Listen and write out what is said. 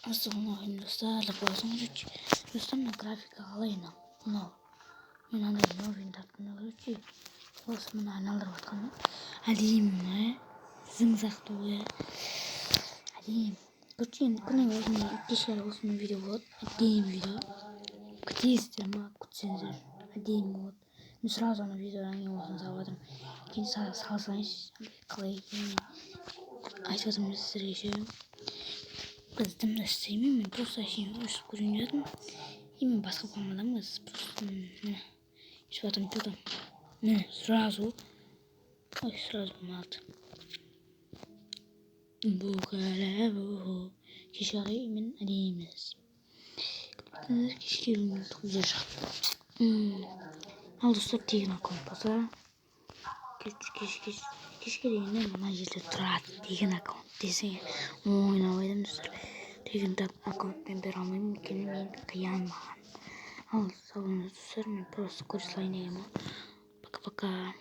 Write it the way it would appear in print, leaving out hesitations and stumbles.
Assalamualaikum dostlar. Dostlar ben grafik alayım. No. Ben anladım. No bin takımda Osman analar bakalım. Halim mi? Zımzak doğuya. Halim. Kucing kena Osman kişiler Osman video bot. Halim video. Kucing istedim ha kucing. Halim bot. Сразу на видео они olsun sağladım. İkinci salsanız kalay. Açmadım size yaşıyorum. Kızdım da sevmiyorum ben просто üst görünüyordum. Yemin başka kullanmadığımız просто şu adam burada. Ne сразу. Ой, сразу мат. Bu kadar bu. Kişileri emin edeyimiz. Kişilerin çok güzel şarkı. Al dostlar diğerine kompasa. Kişilerin majeste turat diğerine kont. Desene oynamaydım dostlar. Diğerine akont ben almayayım. Kendimi kıyamam. Al salonu dostlar. Ben просто kursulayım. Пока-пока.